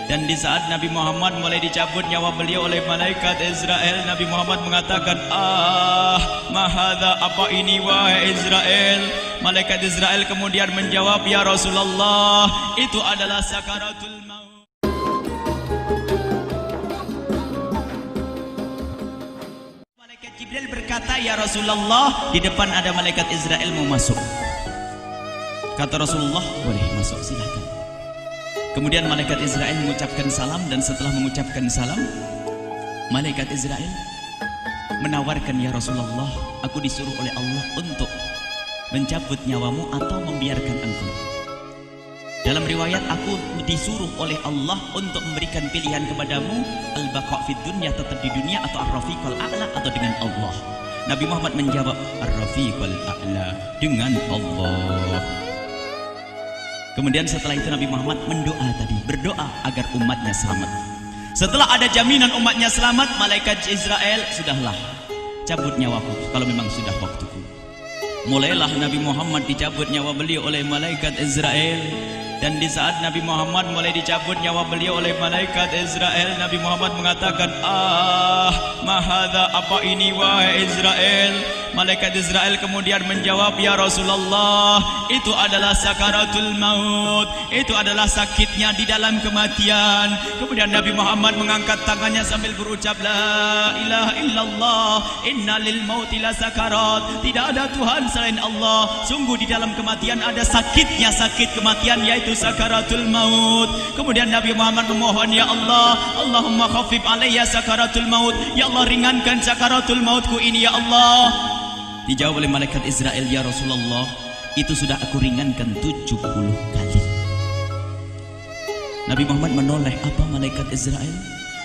Dan di saat Nabi Muhammad mulai dicabut nyawa beliau oleh malaikat Israel, Nabi Muhammad mengatakan, mahadha, apa ini wahai Israel? Malaikat Israel kemudian menjawab, ya Rasulullah, itu adalah sakaratul maut. Malaikat Jibril berkata, ya Rasulullah, di depan ada malaikat Israel mau masuk. Kata Rasulullah, boleh masuk, silakan. Kemudian malaikat Israel mengucapkan salam, dan setelah mengucapkan salam, malaikat Israel menawarkan, ya Rasulullah, aku disuruh oleh Allah untuk mencabut nyawamu atau membiarkan engkau. Dalam riwayat, aku disuruh oleh Allah untuk memberikan pilihan kepadamu, al-baqa' fid dunya, tetap di dunia, atau ar-rafiqul a'la, atau dengan Allah. Nabi Muhammad menjawab, ar-rafiqul a'la, dengan Allah. Kemudian setelah itu Nabi Muhammad berdoa agar umatnya selamat. Setelah ada jaminan umatnya selamat, malaikat Israel, sudahlah, cabut nyawaku kalau memang sudah waktuku. Mulailah Nabi Muhammad dicabut nyawa beliau oleh malaikat Israel. Dan di saat Nabi Muhammad mulai dicabut nyawa beliau oleh malaikat Israel, Nabi Muhammad mengatakan, mahadha, apa ini wahai Israel? Malaikat Israel kemudian menjawab, ya Rasulullah, itu adalah sakaratul maut, itu adalah sakitnya di dalam kematian. Kemudian Nabi Muhammad mengangkat tangannya sambil berucap, la ilaha illallah, inna lil mauti la sakarat, tidak ada Tuhan selain Allah, sungguh di dalam kematian ada sakitnya, sakit kematian, yaitu sakaratul maut. Kemudian Nabi Muhammad memohon, ya Allah, Allahumma khaffif alayya sakaratul maut, ya Allah, ringankan sakaratul mautku ini, ya Allah. Dijawab oleh malaikat Israel, ya Rasulullah, itu sudah aku ringankan 70 kali. Nabi Muhammad menoleh, apa malaikat Israel?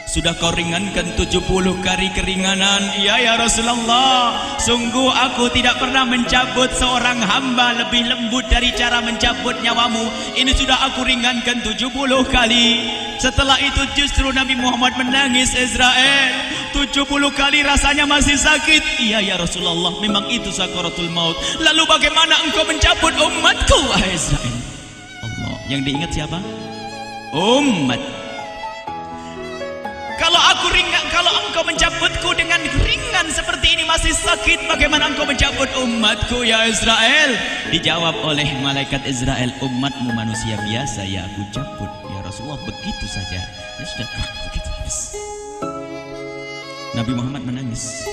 Sudah kau ringankan 70 kali keringanan? Iya ya Rasulullah, sungguh aku tidak pernah mencabut seorang hamba lebih lembut dari cara mencabut nyawamu. Ini sudah aku ringankan 70 kali. Setelah itu justru Nabi Muhammad menangis, Israel, 70 kali rasanya masih sakit. Iya ya Rasulullah, memang itu sakaratul maut. Lalu bagaimana engkau mencabut umatku, wahai Israel? Allah, yang diingat siapa? Umat. Kalau engkau mencabutku dengan ringan seperti ini masih sakit, bagaimana engkau mencabut umatku, ya Israel? Dijawab oleh malaikat Israel, umatmu manusia biasa, ya aku cabut. Ya Rasulullah, begitu saja. Ya sudah, begitu habis. Nabi Muhammad menangis.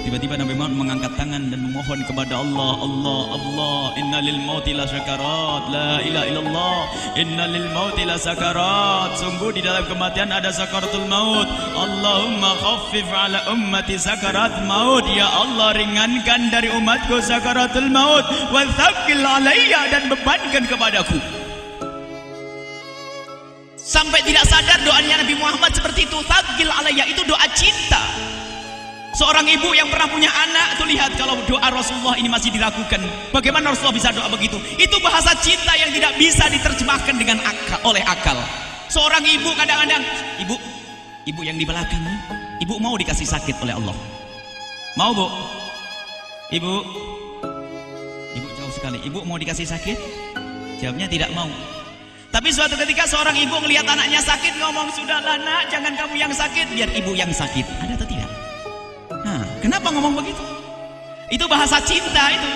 Tiba-tiba Nabi Muhammad mengangkat tangan dan memohon kepada Allah, Allah, inna lil mauti la sakarat, la ilaha illallah, inna lil mauti la sakarat, sungguh di dalam kematian ada sakaratul maut. Allahumma khaffif ala ummati sakarat maut, ya Allah, ringankan dari umatku sakaratul maut, wa thaqqil alayya, dan bebankan kepadaku. Sampai tidak sadar doanya Nabi Muhammad seperti itu, thaqqil alayya, itu doa cinta. Seorang ibu yang pernah punya anak, tuh lihat kalau doa Rasulullah ini masih dilakukan. Bagaimana Rasulullah bisa doa begitu? Itu bahasa cinta yang tidak bisa diterjemahkan dengan oleh akal. Seorang ibu kadang-kadang, ibu yang di belakang, ibu mau dikasih sakit oleh Allah? Mau, Bu? Ibu jauh sekali. Ibu mau dikasih sakit? Jawabnya tidak mau. Tapi suatu ketika seorang ibu melihat anaknya sakit, ngomong, sudahlah nak, jangan kamu yang sakit, biar ibu yang sakit. Ada atau tidak? Kenapa ngomong begitu? Itu bahasa cinta itu.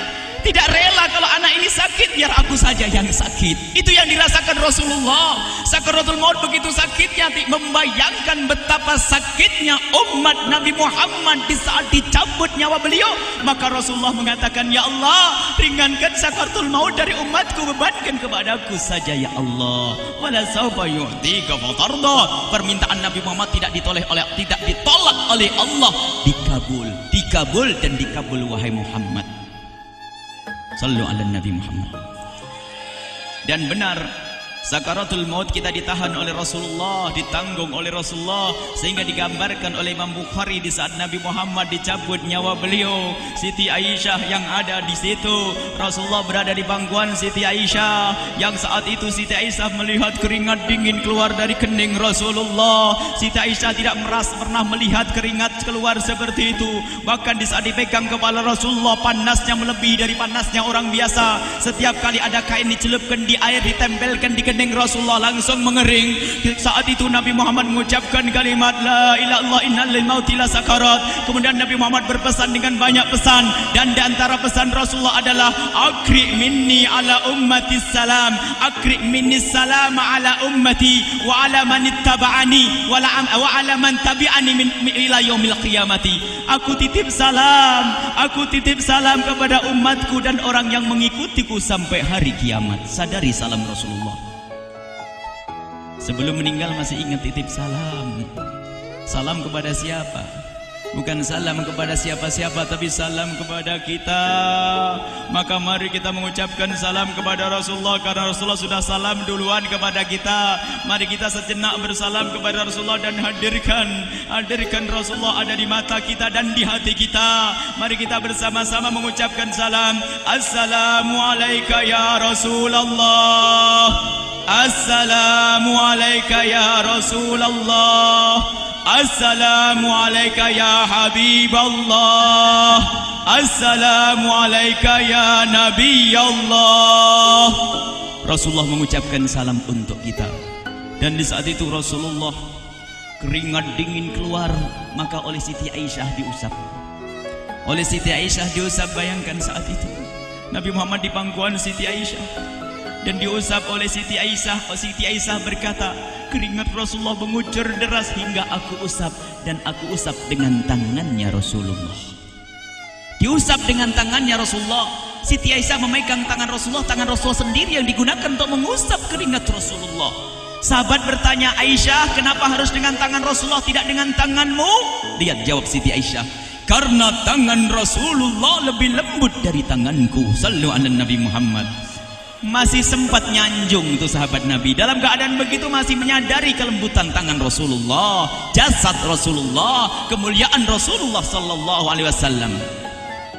Tidak rela kalau anak ini sakit, biar aku saja yang sakit. Itu yang dirasakan Rasulullah. Sakaratul maut begitu sakitnya, membayangkan betapa sakitnya umat Nabi Muhammad di saat dicabut nyawa beliau. Maka Rasulullah mengatakan, ya Allah, ringankan sakaratul maut dari umatku, bebankan kepadaku saja, ya Allah. Wala sawfa yu'tika fatarda. Permintaan Nabi Muhammad tidak ditolak oleh Allah, dikabul dan dikabul, wahai Muhammad. Sallu ala Nabi Muhammad. Dan benar, sakaratul maut kita ditahan oleh Rasulullah, ditanggung oleh Rasulullah, sehingga digambarkan oleh Imam Bukhari di saat Nabi Muhammad dicabut nyawa beliau, Siti Aisyah yang ada di situ. Rasulullah berada di pangkuan Siti Aisyah, yang saat itu Siti Aisyah melihat keringat dingin keluar dari kening Rasulullah. Siti Aisyah tidak pernah melihat keringat keluar seperti itu. Bahkan di saat dipegang kepala Rasulullah, panasnya melebihi dari panasnya orang biasa. Setiap kali ada kain dicelupkan di air, ditempelkan di kening Rasulullah langsung mengering. Saat itu Nabi Muhammad mengucapkan kalimat la ilaha illallah innal lil mauti lasakarat. Kemudian Nabi Muhammad berpesan dengan banyak pesan, dan di antara pesan Rasulullah adalah akri minni ala ummati salam, akri minni salam ala ummati wa ala man ittaba'ani wa ala man tabi'ani min ila yaumil qiyamati. Aku titip salam kepada umatku dan orang yang mengikutiku sampai hari kiamat. Sadari salam Rasulullah. Sebelum meninggal masih ingat titip salam. Salam kepada siapa? Bukan salam kepada siapa-siapa, tapi salam kepada kita. Maka mari kita mengucapkan salam kepada Rasulullah, karena Rasulullah sudah salam duluan kepada kita. Mari kita sejenak bersalam kepada Rasulullah dan hadirkan Rasulullah ada di mata kita dan di hati kita. Mari kita bersama-sama mengucapkan salam. Assalamualaikum ya Rasulullah. Assalamualaikum ya Rasulullah. Assalamualaikum ya Habiballah. Assalamualaikum ya Nabi Allah. Rasulullah mengucapkan salam untuk kita. Dan di saat itu Rasulullah keringat dingin keluar, maka oleh Siti Aisyah diusap. Oleh Siti Aisyah diusap, bayangkan saat itu Nabi Muhammad di pangkuan Siti Aisyah dan diusap oleh Siti Aisyah. Siti Aisyah berkata, keringat Rasulullah mengucur deras hingga aku usap, dan aku usap dengan tangannya Rasulullah. Diusap dengan tangannya Rasulullah. Siti Aisyah memegang tangan Rasulullah sendiri yang digunakan untuk mengusap keringat Rasulullah. Sahabat bertanya, Aisyah, kenapa harus dengan tangan Rasulullah tidak dengan tanganmu? Lihat jawab Siti Aisyah, karena tangan Rasulullah lebih lembut dari tanganku. Sallu ala Nabi Muhammad. Masih sempat nyanjung itu sahabat Nabi. Dalam keadaan begitu masih menyadari kelembutan tangan Rasulullah, jasad Rasulullah, kemuliaan Rasulullah sallallahu alaihi wasallam.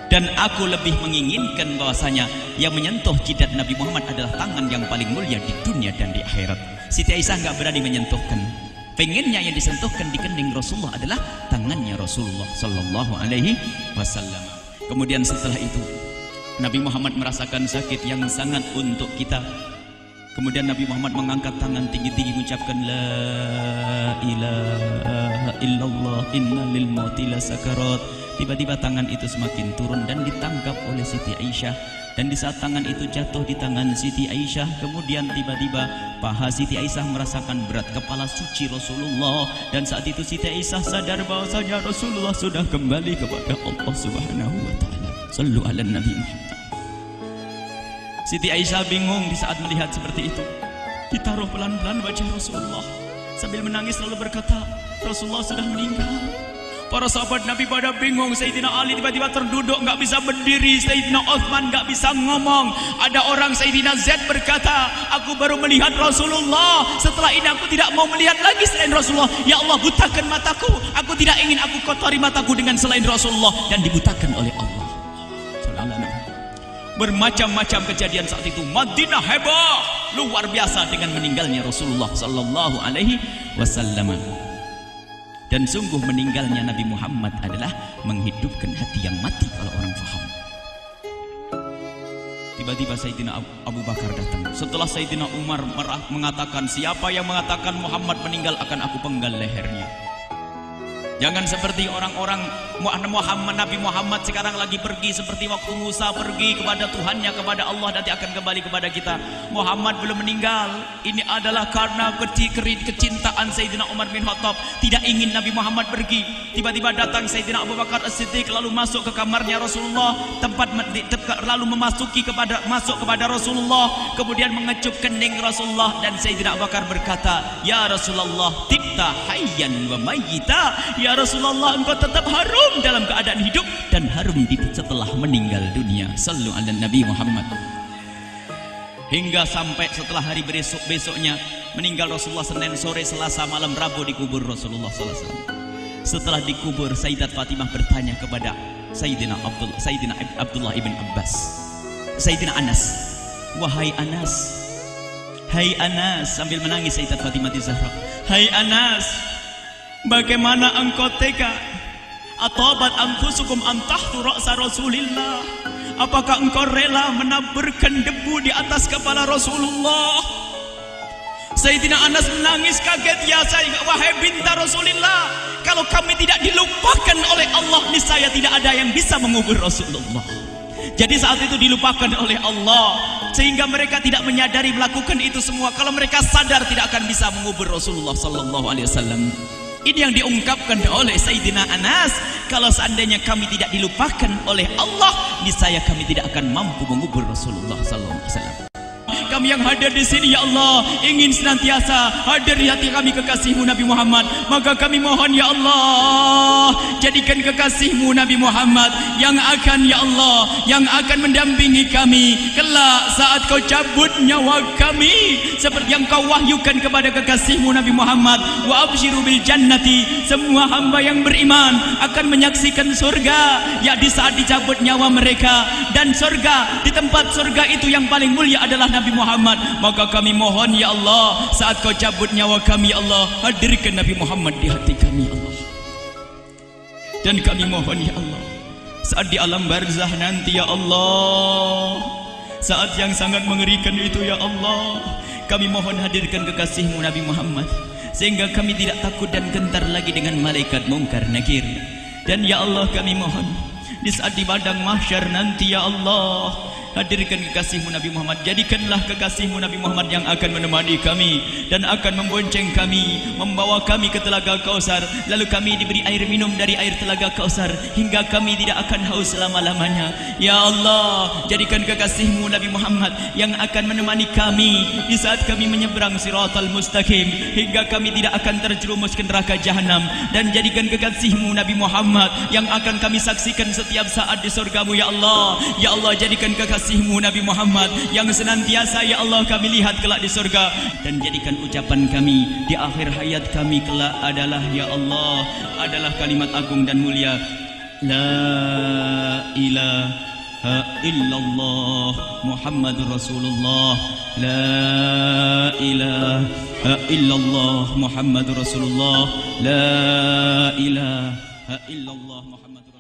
Dan aku lebih menginginkan bahwasanya yang menyentuh jidat Nabi Muhammad adalah tangan yang paling mulia di dunia dan di akhirat. Siti Aisyah enggak berani menyentuhkan. Pengennya yang disentuhkan di kening Rasulullah adalah tangannya Rasulullah sallallahu alaihi wasallam. Kemudian setelah itu Nabi Muhammad merasakan sakit yang sangat untuk kita. Kemudian Nabi Muhammad mengangkat tangan tinggi-tinggi mengucapkan la ilaha illallah innalil mauti lasakarat. Tiba-tiba tangan itu semakin turun dan ditangkap oleh Siti Aisyah. Dan di saat tangan itu jatuh di tangan Siti Aisyah, kemudian tiba-tiba paha Siti Aisyah merasakan berat kepala suci Rasulullah. Dan saat itu Siti Aisyah sadar bahwasanya Rasulullah sudah kembali kepada Allah Subhanahu wa taala. Sallu ala Nabi Muhammad. Siti Aisyah bingung di saat melihat seperti itu. Ditaruh pelan-pelan wajah Rasulullah. Sambil menangis lalu berkata, Rasulullah sudah meninggal. Para sahabat Nabi pada bingung. Sayyidina Ali tiba-tiba terduduk, nggak bisa berdiri. Sayyidina Utsman nggak bisa ngomong. Ada orang Sayyidina Zaid berkata, aku baru melihat Rasulullah. Setelah ini aku tidak mau melihat lagi selain Rasulullah. Ya Allah, butakan mataku. Aku tidak ingin aku kotori mataku dengan selain Rasulullah. Dan dibutakan oleh Allah. Bermacam-macam kejadian saat itu. Madinah heboh luar biasa dengan meninggalnya Rasulullah sallallahu alaihi wasallam. Dan sungguh meninggalnya Nabi Muhammad adalah menghidupkan hati yang mati kalau orang faham. Tiba-tiba Sayyidina Abu Bakar datang. Setelah Sayyidina Umar mengatakan, siapa yang mengatakan Muhammad meninggal akan aku penggal lehernya. Jangan seperti orang-orang Nabi Muhammad sekarang lagi pergi seperti waktu Musa pergi kepada Tuhannya, kepada Allah, nanti akan kembali kepada kita. Muhammad belum meninggal. Ini adalah karena kecintaan Sayyidina Umar bin Khattab, tidak ingin Nabi Muhammad pergi. Tiba-tiba datang Sayyidina Abu Bakar As-Siddiq lalu masuk ke kamarnya Rasulullah, lalu masuk kepada Rasulullah, kemudian mengecup kening Rasulullah. Dan Sayyidina Abu Bakar berkata, ya Rasulullah, tibta hayyan wa mayyita. Ya Rasulullah, engkau tetap harum dalam keadaan hidup dan harum setelah meninggal dunia. Sallu ala Nabi Muhammad. Hingga sampai setelah hari besoknya meninggal Rasulullah Senin sore, Selasa malam, Rabu dikubur Rasulullah sallallahu alaihi wasallam. Setelah dikubur, Sayyidat Fatimah bertanya kepada Sayyidina Abdullah ibn Abbas, Sayyidina Anas, wahai Anas, hai Anas, sambil menangis Sayyidat Fatimah Zahra, hai Anas, bagaimana engkau tega? Atabat anfusukum antahtu ra'sa Rasulillah. Apakah engkau rela menaburkan debu di atas kepala Rasulullah? Sayyidina Anas menangis kaget, ya wahai binta Rasulullah, kalau kami tidak dilupakan oleh Allah, niscaya tidak ada yang bisa mengubur Rasulullah. Jadi saat itu dilupakan oleh Allah, sehingga mereka tidak menyadari melakukan itu semua. Kalau mereka sadar, tidak akan bisa mengubur Rasulullah sallallahu alaihi wasallam. Ini yang diungkapkan oleh Sayyidina Anas, kalau seandainya kami tidak dilupakan oleh Allah, niscaya kami tidak akan mampu mengubur Rasulullah sallallahu alaihi wasallam. Kami yang hadir di sini, ya Allah, ingin senantiasa hadir di hati kami kekasih-Mu Nabi Muhammad. Maka kami mohon, ya Allah, jadikan kekasih-Mu Nabi Muhammad yang akan, ya Allah, yang akan mendampingi kami kelak saat Kau cabut nyawa kami, seperti yang Kau wahyukan kepada kekasih-Mu Nabi Muhammad. Wa absyiru bil jannati, semua hamba yang beriman akan menyaksikan surga, ya di saat dicabut nyawa mereka. Dan surga, di tempat surga itu yang paling mulia adalah Nabi Muhammad. Maka kami mohon, ya Allah, saat Kau cabut nyawa kami, ya Allah, hadirkan Nabi Muhammad di hati kami, ya Allah. Dan kami mohon, ya Allah, saat di alam barzah nanti, ya Allah, saat yang sangat mengerikan itu, ya Allah, kami mohon hadirkan kekasih-Mu Nabi Muhammad, sehingga kami tidak takut dan gentar lagi dengan malaikat mungkar nakir. Dan ya Allah, kami mohon di saat di padang mahsyar nanti, ya Allah, hadirkan kekasih-Mu Nabi Muhammad. Jadikanlah kekasih-Mu Nabi Muhammad yang akan menemani kami dan akan membonceng kami, membawa kami ke telaga Kausar. Lalu kami diberi air minum dari air telaga Kausar hingga kami tidak akan haus selama-lamanya. Ya Allah, jadikan kekasih-Mu Nabi Muhammad yang akan menemani kami di saat kami menyeberang Siratal Mustaqim hingga kami tidak akan terjerumus ke neraka jahanam. Dan jadikan kekasih-Mu Nabi Muhammad yang akan kami saksikan setiap saat di surga-Mu, ya Allah. Ya Allah, jadikan kekasih-Mu Nabi Muhammad yang senantiasa, ya Allah, kami lihat kelak di surga. Dan jadikan ucapan kami di akhir hayat kami kelak adalah, ya Allah, adalah kalimat agung dan mulia, La ilaha illallah Muhammadur Rasulullah. La ilaha illallah Muhammadur Rasulullah. La ilaha illallah Muhammadur